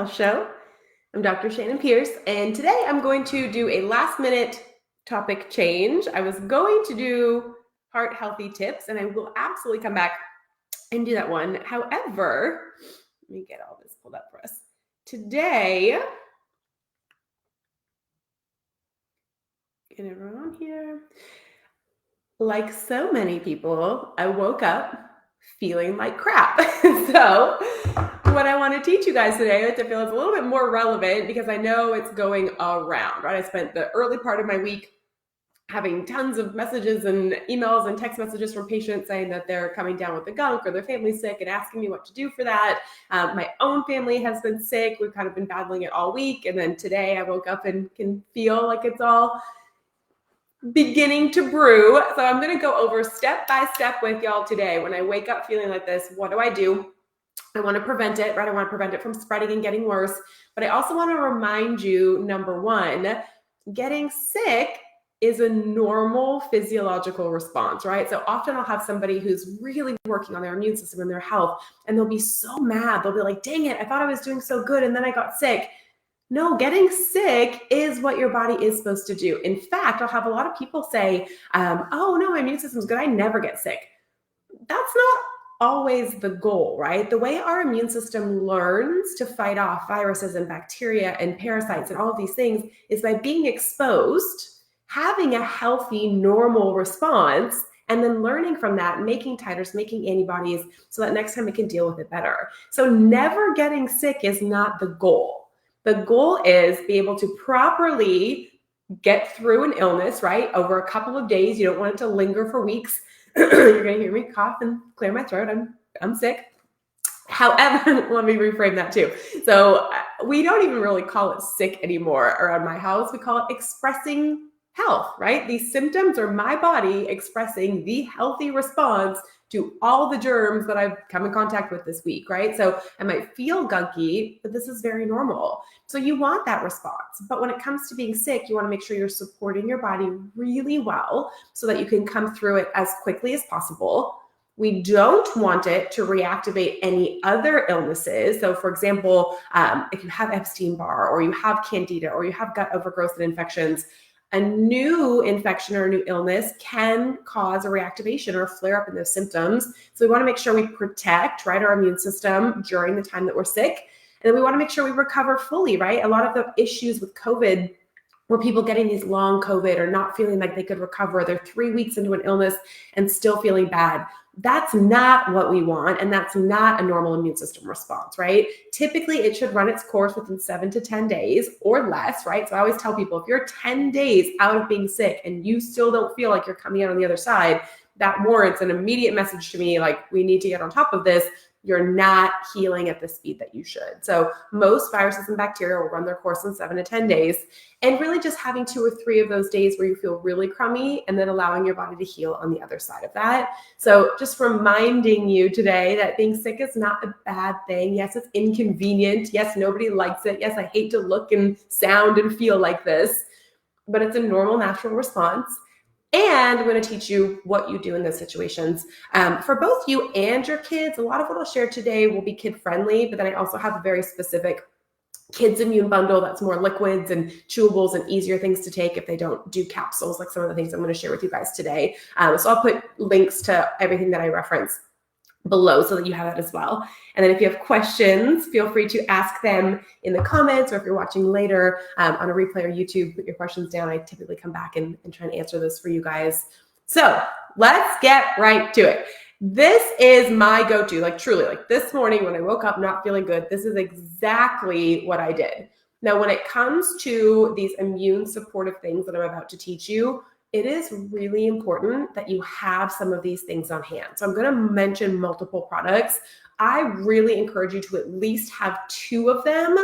Health Show. I'm Dr. Shannyn Pearce, and today I'm going to do a last-minute topic change. I was going to do heart healthy tips, and I will absolutely come back and do that one. However, let me get all this pulled up for us. Today, get everyone on here. Like so many people, I woke up feeling like crap. So what I want to teach you guys today, which I feel is a little bit more relevant because I know it's going around, right? I spent the early part of my week having tons of messages and emails and text messages from patients saying that they're coming down with the gunk or their family's sick and asking me what to do for that. My own family has been sick. We've kind of been battling it all week. And then today I woke up and can feel like it's all beginning to brew. So I'm going to go over step by step with y'all today. When I wake up feeling like this, what do? I want to prevent it, right? I want to prevent it from spreading and getting worse. But I also want to remind you, number one, getting sick is a normal physiological response, right? So often I'll have somebody who's really working on their immune system and their health, and they'll be so mad. They'll be like, dang it, I thought I was doing so good, and then I got sick. No, getting sick is what your body is supposed to do. In fact, I'll have a lot of people say, oh no, my immune system's good, I never get sick. That's not always the goal, right? The way our immune system learns to fight off viruses and bacteria and parasites and all of these things is by being exposed, having a healthy, normal response, and then learning from that, making titers, making antibodies so that next time it can deal with it better. So never getting sick is not the goal. The goal is be able to properly get through an illness, right? Over a couple of days. You don't want it to linger for weeks. You're going to hear me cough and clear my throat. I'm sick. However, let me reframe that too. So we don't even really call it sick anymore around my house. We call it expressing health, right? These symptoms are my body expressing the healthy response to all the germs that I've come in contact with this week, right? So I might feel gunky, but this is very normal. So you want that response. But when it comes to being sick, you want to make sure you're supporting your body really well so that you can come through it as quickly as possible. We don't want it to reactivate any other illnesses. So for example, if you have Epstein-Barr or you have Candida or you have gut overgrowth and infections, a new infection or a new illness can cause a reactivation or a flare up in those symptoms. So we want to make sure we protect, right, our immune system during the time that we're sick. And then we want to make sure we recover fully, right? A lot of the issues with COVID were people getting these long COVID or not feeling like they could recover. They're 3 weeks into an illness and still feeling bad. That's not what we want, and that's not a normal immune system response, right? Typically, it should run its course within 7 to 10 days or less, right? So I always tell people, if you're 10 days out of being sick and you still don't feel like you're coming out on the other side, that warrants an immediate message to me, like, we need to get on top of this. You're not healing at the speed that you should. So most viruses and bacteria will run their course in 7 to 10 days, and really just having 2 or 3 of those days where you feel really crummy and then allowing your body to heal on the other side of that. So just reminding you today that being sick is not a bad thing. Yes, it's inconvenient. Yes, nobody likes it. Yes, I hate to look and sound and feel like this, but it's a normal, natural response. And I'm going to teach you what you do in those situations. For both you and your kids, a lot of what I'll share today will be kid-friendly, but then I also have a very specific kids immune bundle that's more liquids and chewables and easier things to take if they don't do capsules, like some of the things I'm going to share with you guys today. So I'll put links to everything that I reference below so that you have that as well. And then if you have questions, feel free to ask them in the comments, or if you're watching later on a replay or YouTube, put your questions down. I typically come back and try and answer those for you guys. So let's get right to it. This is my go-to, like truly, like this morning when I woke up not feeling good, this is exactly what I did. Now, when it comes to these immune supportive things that I'm about to teach you, it is really important that you have some of these things on hand. So I'm going to mention multiple products. I really encourage you to at least have 2 of them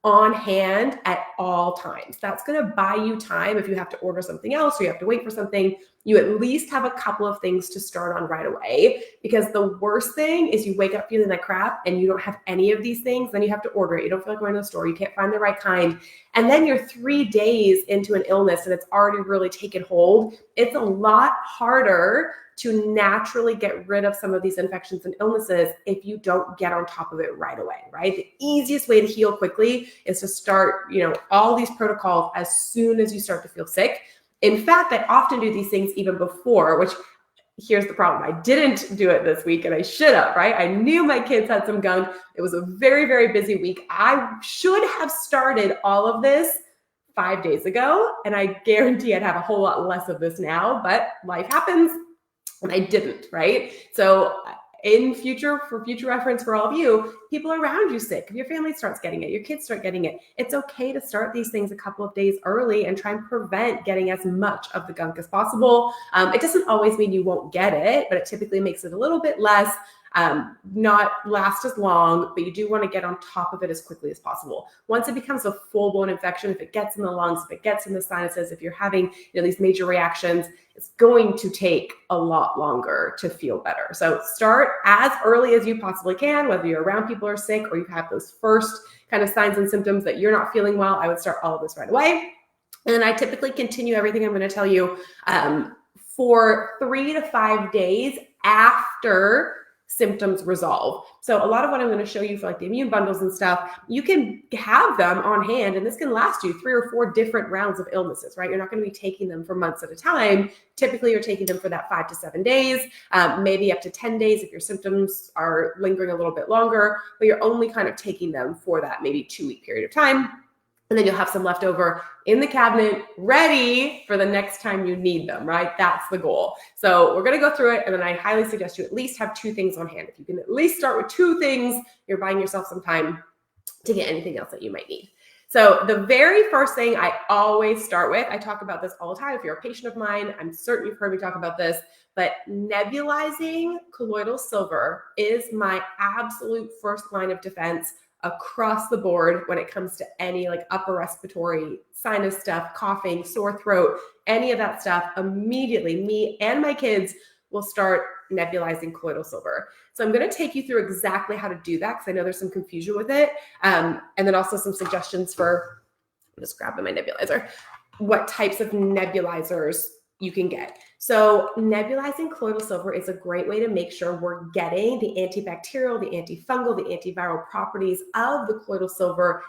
on hand at all times. That's going to buy you time if you have to order something else or you have to wait for something. you at least have a couple of things to start on right away, because the worst thing is you wake up feeling like crap and you don't have any of these things. Then you have to order it. You don't feel like going to the store. You can't find the right kind. And then you're 3 days into an illness and it's already really taken hold. It's a lot harder to naturally get rid of some of these infections and illnesses if you don't get on top of it right away, right? The easiest way to heal quickly is to start, all these protocols as soon as you start to feel sick. In fact, I often do these things even before, which here's the problem. I didn't do it this week and I should have, right? I knew my kids had some gunk. It was a very, very busy week. I should have started all of this 5 days ago, and I guarantee I'd have a whole lot less of this now, but life happens. And I didn't, right? So for future reference for all of you, people around you sick, if your family starts getting it, your kids start getting it, it's okay to start these things a couple of days early and try and prevent getting as much of the gunk as possible. It doesn't always mean you won't get it, but it typically makes it a little bit less, not last as long, but you do want to get on top of it as quickly as possible. Once it becomes a full-blown infection, if it gets in the lungs, if it gets in the sinuses, if you're having these major reactions, it's going to take a lot longer to feel better. So start as early as you possibly can, whether you're around people who are sick or you have those first kind of signs and symptoms that you're not feeling well. I would start all of this right away. And then I typically continue everything I'm going to tell you for 3 to 5 days after symptoms resolve. So a lot of what I'm going to show you for like the immune bundles and stuff, you can have them on hand, and this can last you 3 or 4 different rounds of illnesses, right? You're not going to be taking them for months at a time. Typically, you're taking them for that 5 to 7 days, maybe up to 10 days if your symptoms are lingering a little bit longer, but you're only kind of taking them for that maybe 2-week period of time. And then you'll have some left over in the cabinet ready for the next time you need them, right? That's the goal. So we're going to go through it. And then I highly suggest you at least have 2 things on hand. If you can at least start with 2 things, you're buying yourself some time to get anything else that you might need. So the very first thing I always start with, I talk about this all the time. If you're a patient of mine, I'm certain you've heard me talk about this, but nebulizing colloidal silver is my absolute first line of defense across the board when it comes to any like upper respiratory sinus stuff, coughing, sore throat, any of that stuff. Immediately, me and my kids will start nebulizing colloidal silver. So I'm going to take you through exactly how to do that because I know there's some confusion with it. And then also some suggestions for, I'm just grabbing my nebulizer, what types of nebulizers you can get. So nebulizing colloidal silver is a great way to make sure we're getting the antibacterial, the antifungal, the antiviral properties of the colloidal silver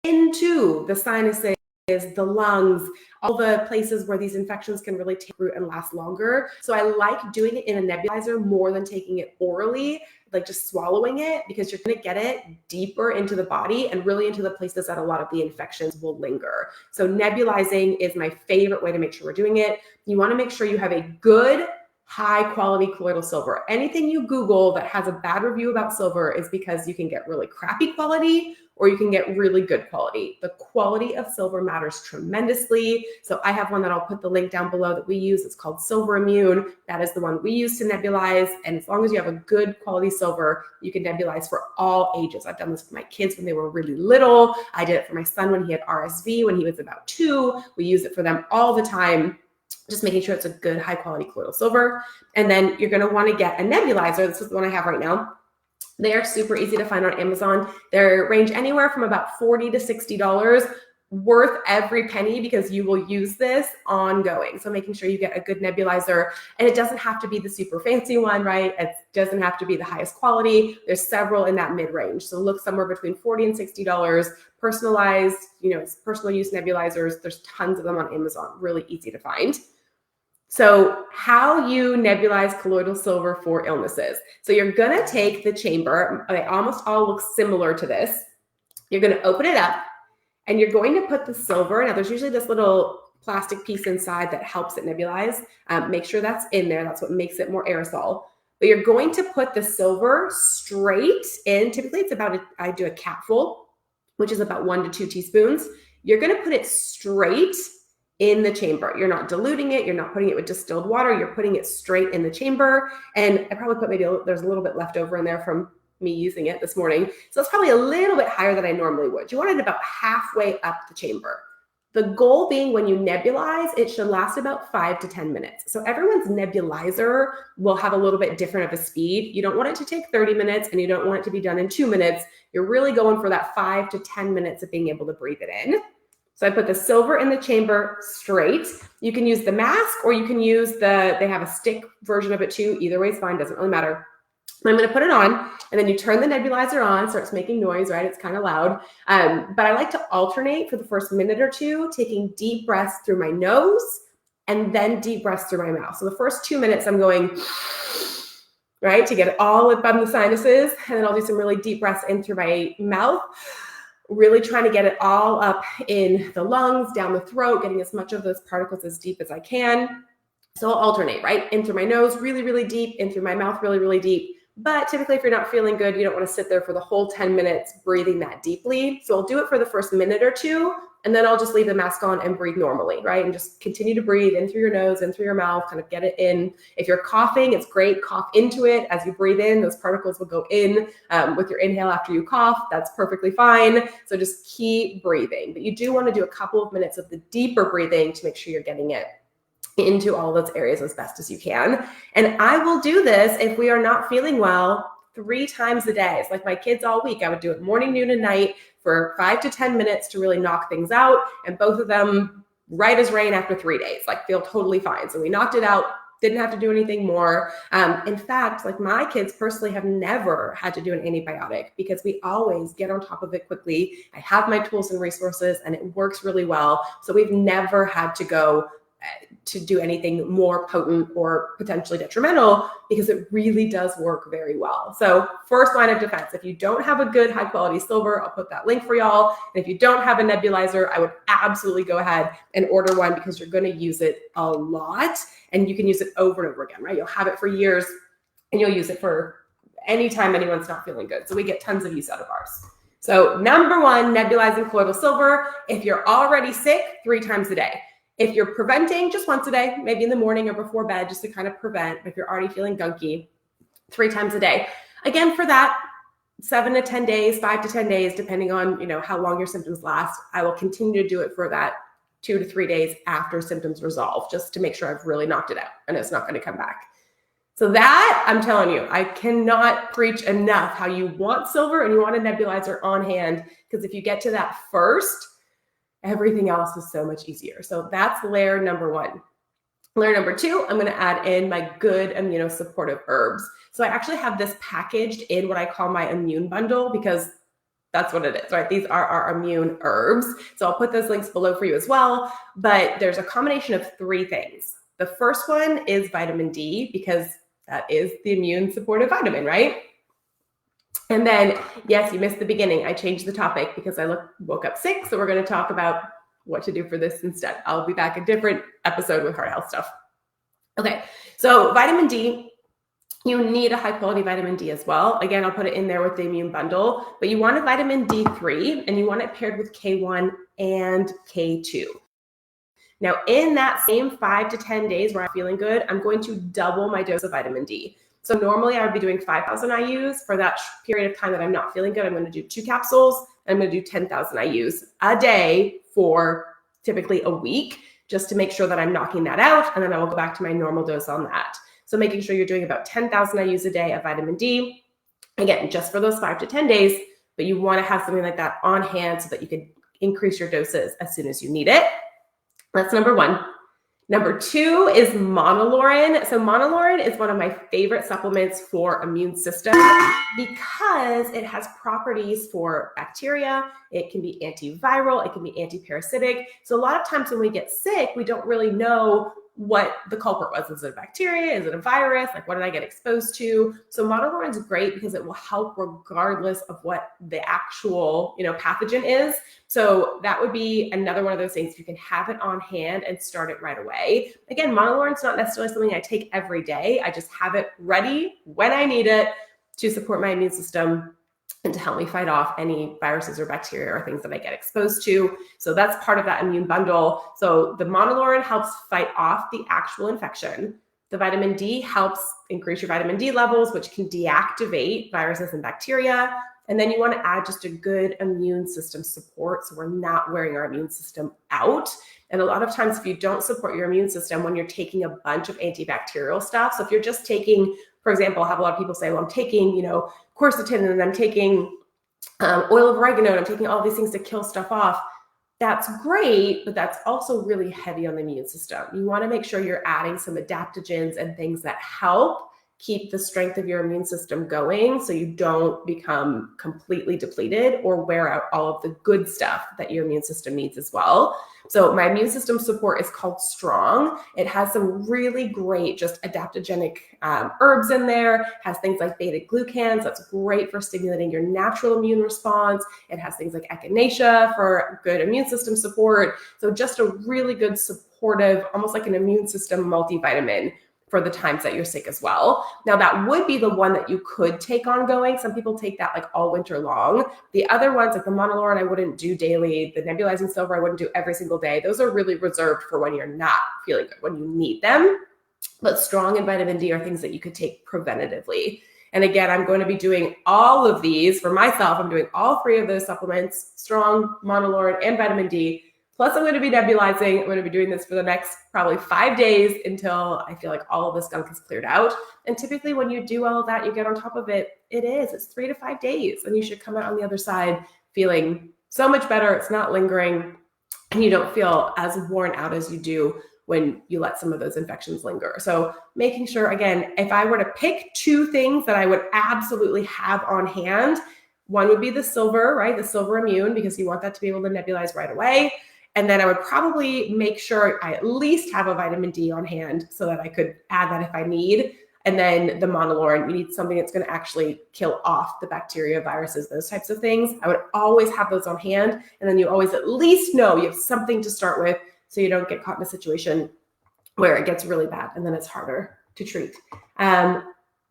into the sinuses, the lungs, all the places where these infections can really take root and last longer. So I like doing it in a nebulizer more than taking it orally, like just swallowing it, because you're going to get it deeper into the body and really into the places that a lot of the infections will linger. So nebulizing is my favorite way to make sure we're doing it. You want to make sure you have a good, high quality colloidal silver. Anything you Google that has a bad review about silver is because you can get really crappy quality or you can get really good quality. The quality of silver matters tremendously. So I have one that I'll put the link down below that we use. It's called Silver Immune. That is the one we use to nebulize. And as long as you have a good quality silver, you can nebulize for all ages. I've done this for my kids when they were really little. I did it for my son when he had RSV, when he was about 2. We use it for them all the time. Just making sure it's a good high quality colloidal silver. And then you're going to want to get a nebulizer. This is the one I have right now. They are super easy to find on Amazon. They range anywhere from about $40 to $60, worth every penny because you will use this ongoing. So making sure you get a good nebulizer, and it doesn't have to be the super fancy one, right? It doesn't have to be the highest quality. There's several in that mid-range. So look somewhere between $40 and $60, personalized, personal use nebulizers. There's tons of them on Amazon, really easy to find. So how you nebulize colloidal silver for illnesses. So you're going to take the chamber. They almost all look similar to this. You're going to open it up and you're going to put the silver. Now there's usually this little plastic piece inside that helps it nebulize. Make sure that's in there. That's what makes it more aerosol. But you're going to put the silver straight in. Typically it's I do a capful, which is about 1 to 2 teaspoons. You're going to put it straight in the chamber. You're not diluting it. You're not putting it with distilled water. You're putting it straight in the chamber. And I probably put there's a little bit left over in there from me using it this morning. So it's probably a little bit higher than I normally would. You want it about halfway up the chamber. The goal being when you nebulize, it should last about 5 to 10 minutes. So everyone's nebulizer will have a little bit different of a speed. You don't want it to take 30 minutes and you don't want it to be done in 2 minutes. You're really going for that 5 to 10 minutes of being able to breathe it in. So I put the silver in the chamber straight. You can use the mask or you can use they have a stick version of it too. Either way is fine, doesn't really matter. I'm going to put it on, and then you turn the nebulizer on, starts making noise, right? It's kind of loud. But I like to alternate for the first minute or two, taking deep breaths through my nose and then deep breaths through my mouth. So the first 2 minutes I'm going, right, to get it all up on the sinuses, and then I'll do some really deep breaths in through my mouth, really trying to get it all up in the lungs, down the throat, getting as much of those particles as deep as I can. So I'll alternate, right? In through my nose, really, really deep, in through my mouth, really, really deep. But typically, if you're not feeling good, you don't want to sit there for the whole 10 minutes breathing that deeply. So I'll do it for the first minute or two, and then I'll just leave the mask on and breathe normally, right? And just continue to breathe in through your nose, in through your mouth, kind of get it in. If you're coughing, it's great. Cough into it. As you breathe in, those particles will go in with your inhale after you cough. That's perfectly fine. So just keep breathing. But you do want to do a couple of minutes of the deeper breathing to make sure you're getting it into all those areas as best as you can. And I will do this if we are not feeling well 3 times a day. It's like my kids all week. I would do it morning, noon, and night for 5 to 10 minutes to really knock things out. And both of them right as rain after 3 days, like feel totally fine. So we knocked it out, didn't have to do anything more. In fact, like my kids personally have never had to do an antibiotic because we always get on top of it quickly. I have my tools and resources and it works really well. So we've never had to go to do anything more potent or potentially detrimental because it really does work very well. So first line of defense, if you don't have a good high quality silver, I'll put that link for y'all. And if you don't have a nebulizer, I would absolutely go ahead and order one because you're going to use it a lot and you can use it over and over again, right? You'll have it for years and you'll use it for any time anyone's not feeling good. So we get tons of use out of ours. So number 1, nebulizing colloidal silver. If you're already sick, 3 times a day. If you're preventing, just once a day, maybe in the morning or before bed, just to kind of prevent. If you're already feeling gunky, 3 times a day. Again, for that, 7 to 10 days, 5 to 10 days, depending on how long your symptoms last. I will continue to do it for that 2 to 3 days after symptoms resolve, just to make sure I've really knocked it out and it's not going to come back. So that, I'm telling you, I cannot preach enough how you want silver and you want a nebulizer on hand, because if you get to that first, everything else is so much easier. So that's layer number 1. Layer number 2, I'm going to add in my good immunosupportive herbs. So I actually have this packaged in what I call my immune bundle because that's what it is, right? These are our immune herbs. So I'll put those links below for you as well. But there's a combination of 3 things. The first one is vitamin D because that is the immune supportive vitamin, right? And then, yes, you missed the beginning. I changed the topic because I woke up sick. So we're going to talk about what to do for this instead. I'll be back a different episode with heart health stuff. Okay, so vitamin D, you need a high quality vitamin D as well. Again, I'll put it in there with the immune bundle, but you want a vitamin D3 and you want it paired with K1 and K2. Now, in that same 5 to 10 days where I'm feeling good, I'm going to double my dose of vitamin D. So normally I would be doing 5,000 IUs. For that period of time that I'm not feeling good, I'm going to do 2 capsules. And I'm going to do 10,000 IUs a day for typically a week, just to make sure that I'm knocking that out. And then I will go back to my normal dose on that. So making sure you're doing about 10,000 IUs a day of vitamin D. Again, just for those 5 to 10 days, but you want to have something like that on hand so that you can increase your doses as soon as you need it. That's number 1. Number 2 is monolaurin. So monolaurin is one of my favorite supplements for immune system because it has properties for bacteria. It can be antiviral. It can be antiparasitic. So a lot of times when we get sick, we don't really know what the culprit was. Is it a bacteria? Is it a virus? Like, what did I get exposed to? So monolaurin is great because it will help regardless of what the actual, pathogen is. So that would be another one of those things. You can have it on hand and start it right away. Again, monolaurin is not necessarily something I take every day. I just have it ready when I need it to support my immune system and to help me fight off any viruses or bacteria or things that I get exposed to. So that's part of that immune bundle. So the monolaurin helps fight off the actual infection. The vitamin D helps increase your vitamin D levels, which can deactivate viruses and bacteria. And then you want to add just a good immune system support, so we're not wearing our immune system out. And a lot of times if you don't support your immune system when you're taking a bunch of antibacterial stuff, so if you're just taking, for example, I have a lot of people say, well, I'm taking, quercetin, and I'm taking oil of oregano, and I'm taking all these things to kill stuff off. That's great, but that's also really heavy on the immune system. You want to make sure you're adding some adaptogens and things that help keep the strength of your immune system going so you don't become completely depleted or wear out all of the good stuff that your immune system needs as well. So my immune system support is called Strong. It has some really great just adaptogenic herbs in there. It has things like beta-glucans. That's great for stimulating your natural immune response. It has things like echinacea for good immune system support. So just a really good supportive, almost like an immune system multivitamin for the times that you're sick as well. Now that would be the one that you could take ongoing. Some people take that like all winter long. The other ones like the monolaurin I wouldn't do daily. The nebulizing silver I wouldn't do every single day. Those are really reserved for when you're not feeling good, when you need them. But Strong and vitamin D are things that you could take preventatively. And again, I'm going to be doing all of these for myself. I'm doing all 3 of those supplements, Strong, monolaurin, and vitamin D. Plus, I'm going to be nebulizing. I'm going to be doing this for the next probably 5 days until I feel like all of this gunk is cleared out. And typically when you do all of that, you get on top of it. It's 3 to 5 days. And you should come out on the other side feeling so much better. It's not lingering. And you don't feel as worn out as you do when you let some of those infections linger. So making sure, again, if I were to pick 2 things that I would absolutely have on hand, one would be the silver, right? The silver immune, because you want that to be able to nebulize right away. And then I would probably make sure I at least have a vitamin D on hand so that I could add that if I need. And then the monolaurin, you need something that's going to actually kill off the bacteria, viruses, those types of things. I would always have those on hand. And then you always at least know you have something to start with so you don't get caught in a situation where it gets really bad and then it's harder to treat.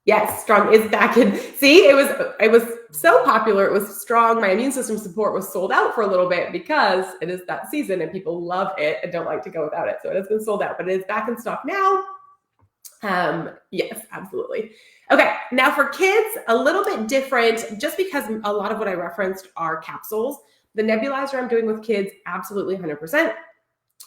Yes, Strong is back in. See, it was so popular. It was Strong. My immune system support was sold out for a little bit because it is that season and people love it and don't like to go without it. So it has been sold out, but it is back in stock now. Yes, absolutely. Okay, now for kids, a little bit different, just because a lot of what I referenced are capsules. The nebulizer I'm doing with kids, absolutely 100%.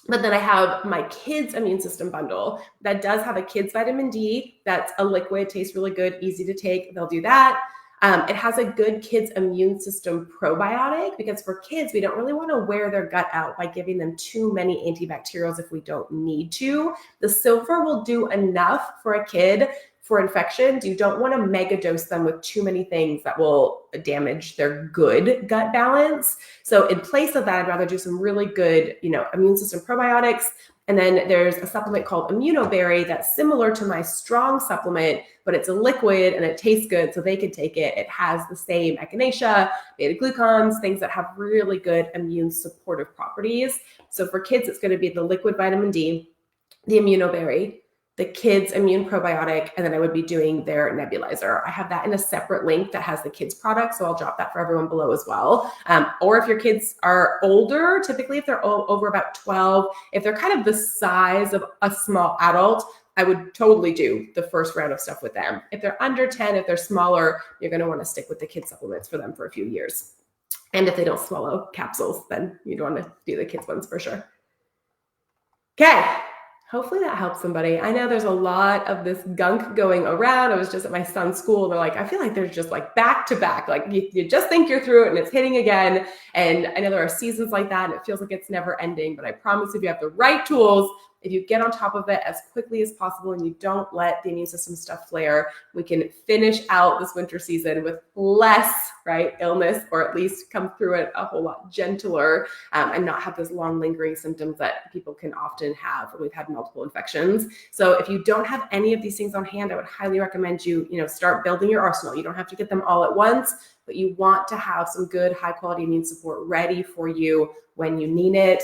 But then I have my kids immune system bundle that does have a kids vitamin D. That's a liquid, tastes really good, easy to take. They'll do that. It has a good kids immune system probiotic because for kids, we don't really want to wear their gut out by giving them too many antibacterials if we don't need to. The silver will do enough for a kid for infections. You don't want to mega dose them with too many things that will damage their good gut balance. So in place of that, I'd rather do some really good, immune system probiotics. And then there's a supplement called Immunoberry that's similar to my Strong supplement, but it's a liquid and it tastes good, so they can take it. It has the same echinacea, beta-glucans, things that have really good immune supportive properties. So for kids, it's going to be the liquid vitamin D, the Immunoberry, the kids immune probiotic, and then I would be doing their nebulizer. I have that in a separate link that has the kids product, so I'll drop that for everyone below as well. Or if your kids are older, typically if they're over about 12, if they're kind of the size of a small adult, I would totally do the first round of stuff with them. If they're under 10, if they're smaller, you're going to want to stick with the kids supplements for them for a few years. And if they don't swallow capsules, then you'd want to do the kids ones for sure. Okay. Hopefully that helps somebody. I know there's a lot of this gunk going around. I was just at my son's school. They're like, I feel like there's just like back to back. Like you just think you're through it and it's hitting again. And I know there are seasons like that and it feels like it's never ending. But I promise if you have the right tools, if you get on top of it as quickly as possible and you don't let the immune system stuff flare, we can finish out this winter season with less, illness, or at least come through it a whole lot gentler and not have those long lingering symptoms that people can often have when we've had multiple infections. So if you don't have any of these things on hand, I would highly recommend you, start building your arsenal. You don't have to get them all at once, but you want to have some good high quality immune support ready for you when you need it.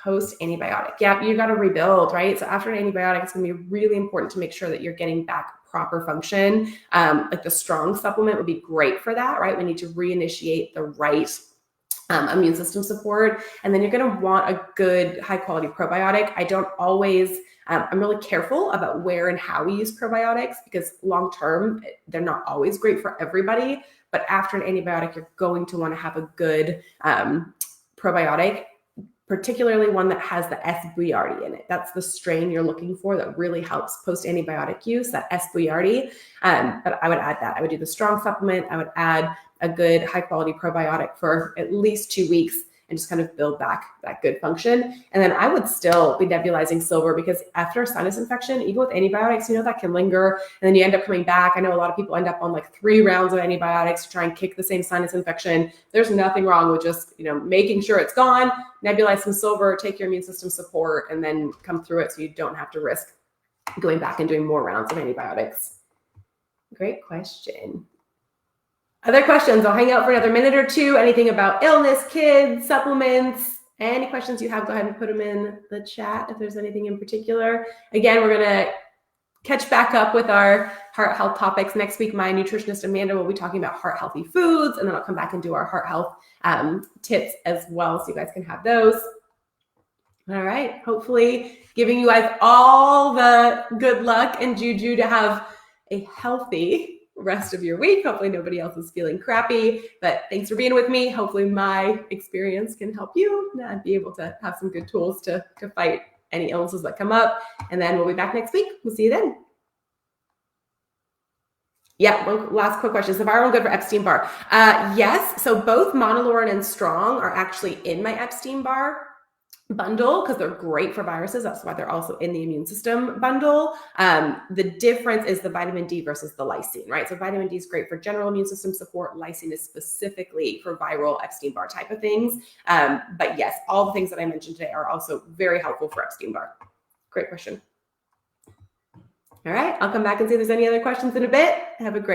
Post antibiotic. Yeah, you got to rebuild, right? So after an antibiotic, it's going to be really important to make sure that you're getting back proper function. Like the Strong supplement would be great for that, right? We need to reinitiate the right immune system support. And then you're going to want a good high quality probiotic. I don't always, I'm really careful about where and how we use probiotics because long term, they're not always great for everybody. but after an antibiotic, you're going to want to have a good probiotic, particularly one that has the S. boulardii in it. That's the strain you're looking for that really helps post-antibiotic use, that S. boulardii. But I would add that. I would do the strong supplement. I would add a good high-quality probiotic for at least 2 weeks and just kind of build back that good function. And then I would still be nebulizing silver, because after a sinus infection, even with antibiotics, that can linger, and then you end up coming back. I know a lot of people end up on like 3 rounds of antibiotics to try and kick the same sinus infection. There's nothing wrong with just, making sure it's gone, nebulize some silver, take your immune system support, and then come through it so you don't have to risk going back and doing more rounds of antibiotics. Great question. Other questions? I'll hang out for another minute or two. Anything about illness, kids, supplements, any questions you have, go ahead and put them in the chat if there's anything in particular. Again, we're going to catch back up with our heart health topics. Next week, my nutritionist Amanda will be talking about heart healthy foods, and then I'll come back and do our heart health tips as well, so you guys can have those. All right. Hopefully giving you guys all the good luck and juju to have a healthy rest of your week. Hopefully nobody else is feeling crappy, but thanks for being with me. Hopefully my experience can help you and be able to have some good tools to fight any illnesses that come up. And then we'll be back next week. We'll see you then. Yeah, one last quick question. Is the viral good for Epstein-Barr? Yes. So both monolaurin and strong are actually in my Epstein-Barr bundle because they're great for viruses. That's why they're also in the immune system bundle. The difference is the vitamin D versus the lysine, right? So vitamin D is great for general immune system support. Lysine is specifically for viral Epstein-Barr type of things. But yes, all the things that I mentioned today are also very helpful for Epstein-Barr. Great question. All right, I'll come back and see if there's any other questions in a bit. Have a great